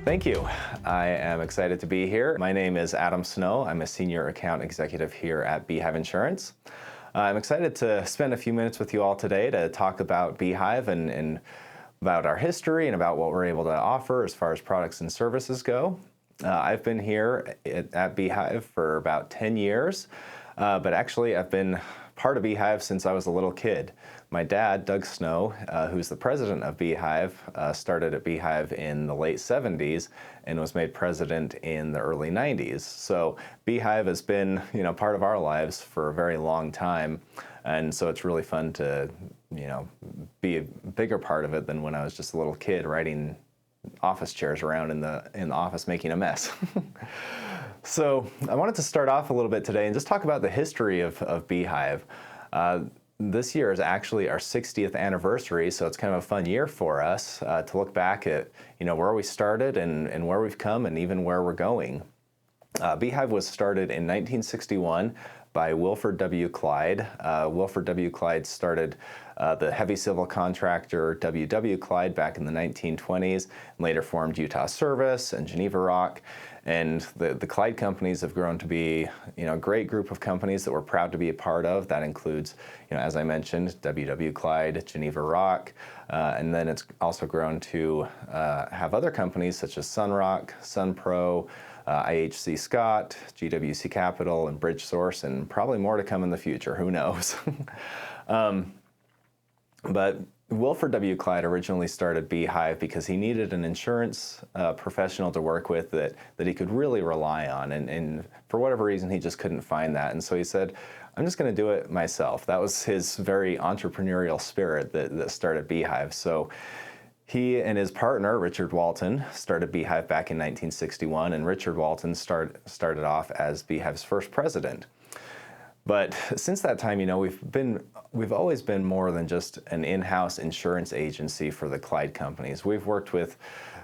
Thank you. I am excited to be here. My name is Adam Snow. I'm a senior account executive here at Beehive Insurance. I'm excited to spend a few minutes with you all today to talk about Beehive and about our history and about what we're able to offer as far as products and services go. I've been here at Beehive for about 10 years, but actually I've been part of Beehive since I was a little kid. My dad, Doug Snow, who's the president of Beehive, started at Beehive in the late 70s and was made president in the early 90s. So Beehive has been, part of our lives for a very long time. And so it's really fun to, be a bigger part of it than when I was just a little kid riding office chairs around in the office making a mess. So I wanted to start off a little bit today and just talk about the history of Beehive. This year is actually our 60th anniversary, so it's kind of a fun year for us to look back at where we started and where we've come and even where we're going. Beehive was started in 1961 by Wilford W. Clyde. Wilford W. Clyde started the heavy civil contractor W.W. Clyde back in the 1920s, and later formed Utah Service and Geneva Rock. And the Clyde companies have grown to be, a great group of companies that we're proud to be a part of. That includes, as I mentioned, W.W. Clyde, Geneva Rock, and then it's also grown to have other companies such as Sunrock, Sunpro, IHC Scott, GWC Capital, and BridgeSource, and probably more to come in the future. Who knows? But Wilford W. Clyde originally started Beehive because he needed an insurance professional to work with that he could really rely on. And for whatever reason, he just couldn't find that. And so he said, I'm just going to do it myself. That was his very entrepreneurial spirit that started Beehive. So he and his partner, Richard Walton, started Beehive back in 1961, and Richard Walton started off as Beehive's first president. But since that time, we've always been more than just an in-house insurance agency for the Clyde companies. We've worked with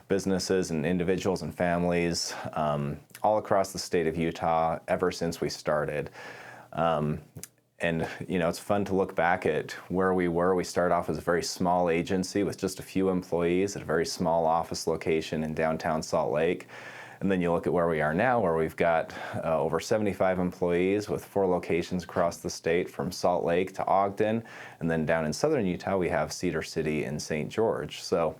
businesses and individuals and families all across the state of Utah ever since we started. And it's fun to look back at where we were. We started off as a very small agency with just a few employees at a very small office location in downtown Salt Lake. And then you look at where we are now, where we've got over 75 employees with 4 locations across the state, from Salt Lake to Ogden. And then down in southern Utah, we have Cedar City and St. George. So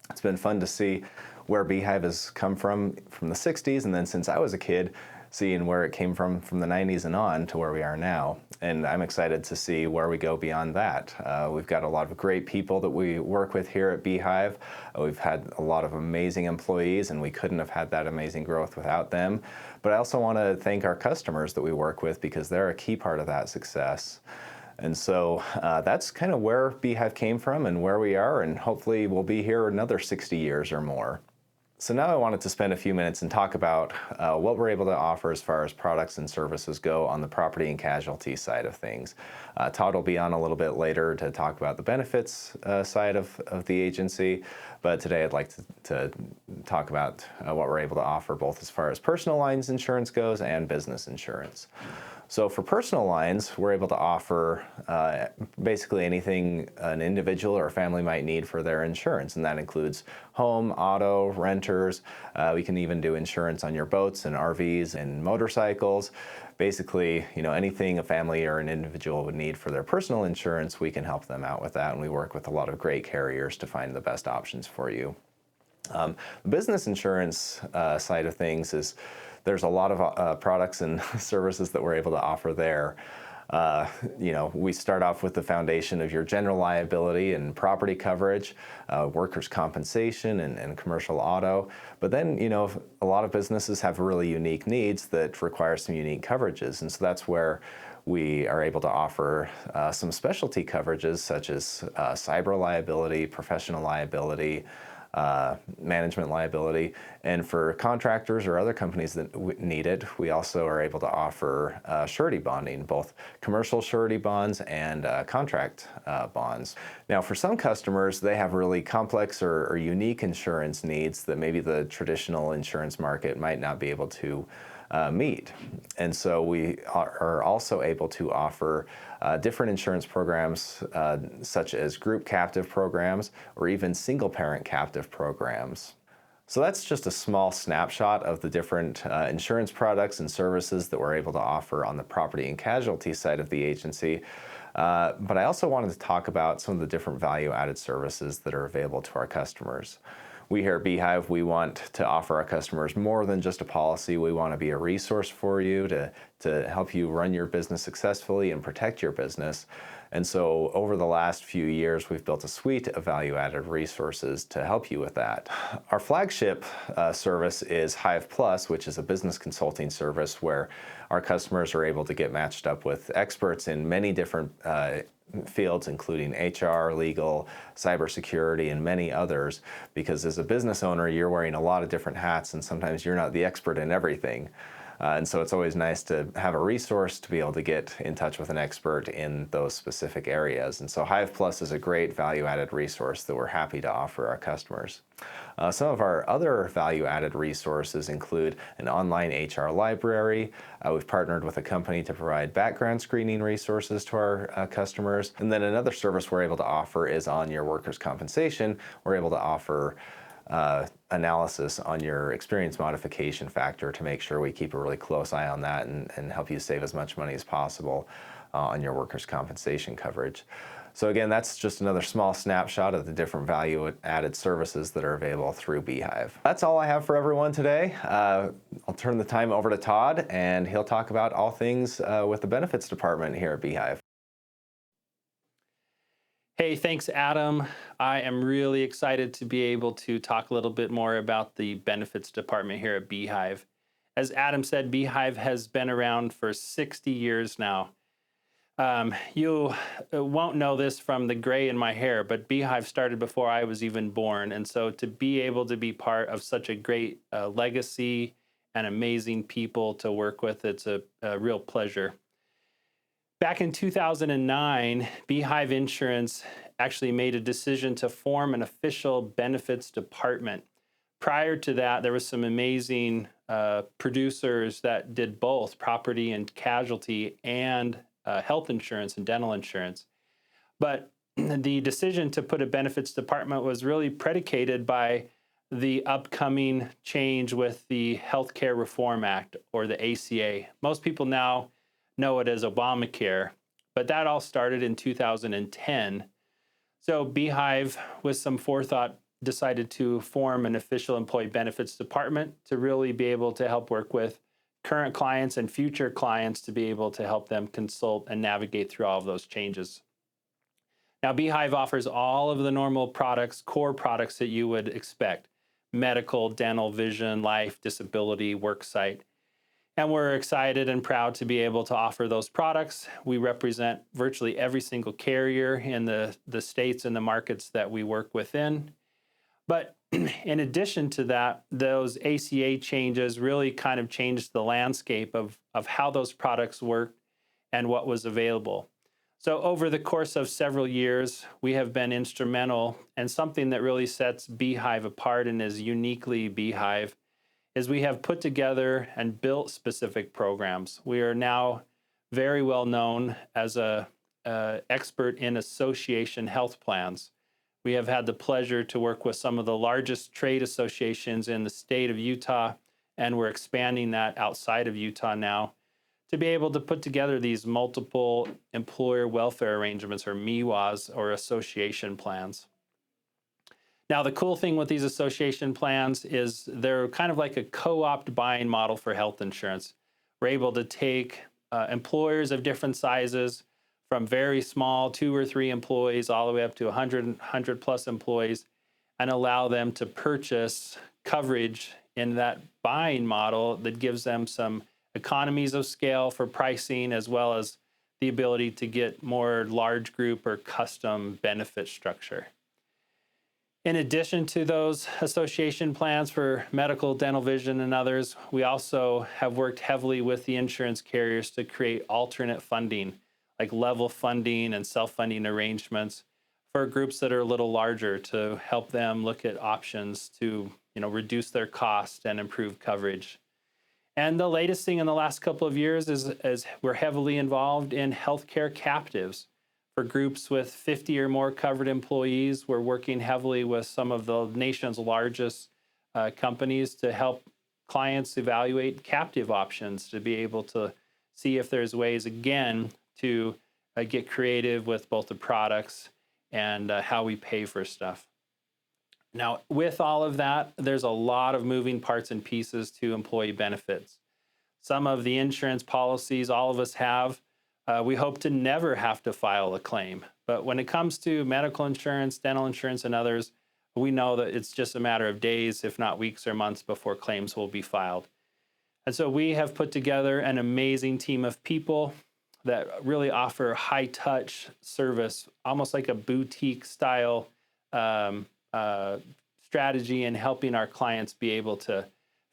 it's been fun to see where Beehive has come from the 60s, and then since I was a kid, seeing where it came from the 90s and on to where we are now. And I'm excited to see where we go beyond that. We've got a lot of great people that we work with here at Beehive. We've had a lot of amazing employees, and we couldn't have had that amazing growth without them. But I also want to thank our customers that we work with, because they're a key part of that success. And so that's kind of where Beehive came from and where we are, and hopefully we'll be here another 60 years or more. So now I wanted to spend a few minutes and talk about what we're able to offer as far as products and services go on the property and casualty side of things. Todd will be on a little bit later to talk about the benefits side of the agency, but today I'd like to talk about what we're able to offer both as far as personal lines insurance goes and business insurance. So for personal lines, we're able to offer basically anything an individual or a family might need for their insurance, and that includes home, auto, renters. We can even do insurance on your boats and RVs and motorcycles. Basically, anything a family or an individual would need for their personal insurance, we can help them out with that, and we work with a lot of great carriers to find the best options for you. The business insurance side of things is there's a lot of products and services that we're able to offer there. We start off with the foundation of your general liability and property coverage, workers' compensation and commercial auto. But then, a lot of businesses have really unique needs that require some unique coverages. And so that's where we are able to offer some specialty coverages such as cyber liability, professional liability, management liability, and for contractors or other companies that need it, we also are able to offer surety bonding, both commercial surety bonds and contract bonds. Now, for some customers, they have really complex or unique insurance needs that maybe the traditional insurance market might not be able to meet. And so we are also able to offer different insurance programs such as group captive programs or even single parent captive programs. So that's just a small snapshot of the different insurance products and services that we're able to offer on the property and casualty side of the agency. But I also wanted to talk about some of the different value-added services that are available to our customers. We here at Beehive, we want to offer our customers more than just a policy. We want to be a resource for you to help you run your business successfully and protect your business. And so over the last few years, we've built a suite of value-added resources to help you with that. Our flagship service is Hive Plus, which is a business consulting service where our customers are able to get matched up with experts in many different fields, including HR, legal, cybersecurity, and many others, because as a business owner, you're wearing a lot of different hats, and sometimes you're not the expert in everything. And so it's always nice to have a resource to be able to get in touch with an expert in those specific areas. And so Hive Plus is a great value-added resource that we're happy to offer our customers. Some of our other value-added resources include an online HR library. We've partnered with a company to provide background screening resources to our customers. And then another service we're able to offer is on your workers' compensation. We're able to offer analysis on your experience modification factor to make sure we keep a really close eye on that and help you save as much money as possible on your workers' compensation coverage. So again, that's just another small snapshot of the different value-added services that are available through Beehive. That's all I have for everyone today. I'll turn the time over to Todd, and he'll talk about all things with the benefits department here at Beehive. Hey, thanks, Adam. I am really excited to be able to talk a little bit more about the benefits department here at Beehive. As Adam said, Beehive has been around for 60 years now. You won't know this from the gray in my hair, but Beehive started before I was even born. And so to be able to be part of such a great legacy and amazing people to work with, it's a real pleasure. Back in 2009, Beehive Insurance actually made a decision to form an official benefits department. Prior to that, there was some amazing producers that did both property and casualty and health insurance and dental insurance. But the decision to put a benefits department was really predicated by the upcoming change with the Healthcare Reform Act, or the ACA. Most people now know it as Obamacare, but that all started in 2010. So Beehive, with some forethought, decided to form an official employee benefits department to really be able to help work with current clients and future clients to be able to help them consult and navigate through all of those changes. Now, Beehive offers all of the normal products, core products that you would expect: medical, dental, vision, life, disability, worksite. And we're excited and proud to be able to offer those products. We represent virtually every single carrier in the states and the markets that we work within. But in addition to that, those ACA changes really kind of changed the landscape of how those products work and what was available. So over the course of several years, we have been instrumental, and something that really sets Beehive apart and is uniquely Beehive is we have put together and built specific programs. We are now very well known as an expert in association health plans. We have had the pleasure to work with some of the largest trade associations in the state of Utah, and we're expanding that outside of Utah now to be able to put together these multiple employer welfare arrangements, or MIWAs, or association plans. Now, the cool thing with these association plans is they're kind of like a co-opt buying model for health insurance. We're able to take employers of different sizes, from very small 2 or 3 employees all the way up to 100 plus employees, and allow them to purchase coverage in that buying model that gives them some economies of scale for pricing, as well as the ability to get more large group or custom benefit structure. In addition to those association plans for medical, dental, vision, and others, we also have worked heavily with the insurance carriers to create alternate funding, like level funding and self-funding arrangements for groups that are a little larger, to help them look at options to, reduce their cost and improve coverage. And the latest thing in the last couple of years is we're heavily involved in healthcare captives. For groups with 50 or more covered employees, we're working heavily with some of the nation's largest companies to help clients evaluate captive options to be able to see if there's ways, again, to get creative with both the products and how we pay for stuff. Now, with all of that, there's a lot of moving parts and pieces to employee benefits. Some of the insurance policies all of us have, we hope to never have to file a claim. But when it comes to medical insurance, dental insurance, and others, we know that it's just a matter of days, if not weeks or months, before claims will be filed. And so we have put together an amazing team of people that really offer high-touch service, almost like a boutique-style strategy in helping our clients be able to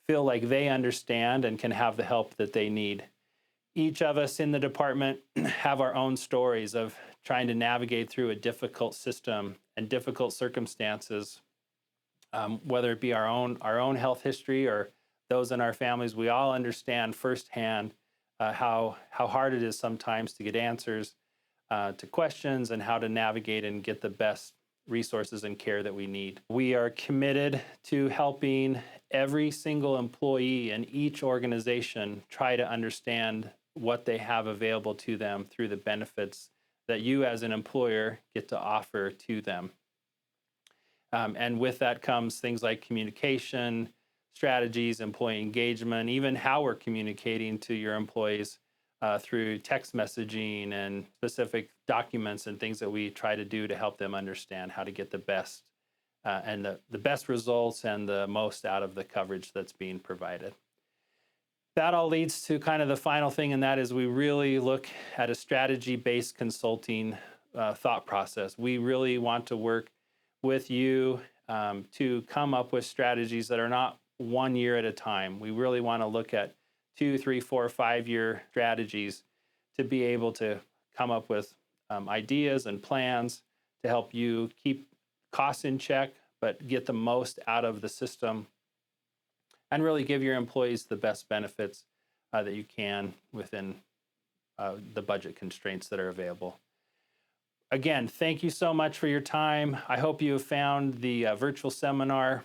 feel like they understand and can have the help that they need. Each of us in the department have our own stories of trying to navigate through a difficult system and difficult circumstances, whether it be our own health history or those in our families. We all understand firsthand how hard it is sometimes to get answers to questions and how to navigate and get the best resources and care that we need. We are committed to helping every single employee in each organization try to understand what they have available to them through the benefits that you as an employer get to offer to them. And with that comes things like communication, strategies, employee engagement, even how we're communicating to your employees through text messaging and specific documents and things that we try to do to help them understand how to get the best and the best results and the most out of the coverage that's being provided. That all leads to kind of the final thing, and that is we really look at a strategy-based consulting thought process. We really want to work with you to come up with strategies that are not 1 year at a time. We really want to look at 2, 3, 4, 5-year strategies to be able to come up with ideas and plans to help you keep costs in check, but get the most out of the system and really give your employees the best benefits that you can within the budget constraints that are available. Again, thank you so much for your time. I hope you have found the virtual seminar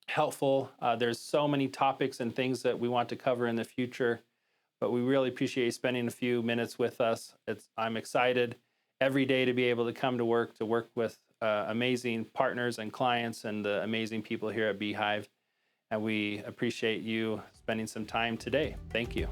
helpful. There's so many topics and things that we want to cover in the future, but we really appreciate you spending a few minutes with us. I'm excited every day to be able to come to work with amazing partners and clients and the amazing people here at Beehive. And we appreciate you spending some time today. Thank you.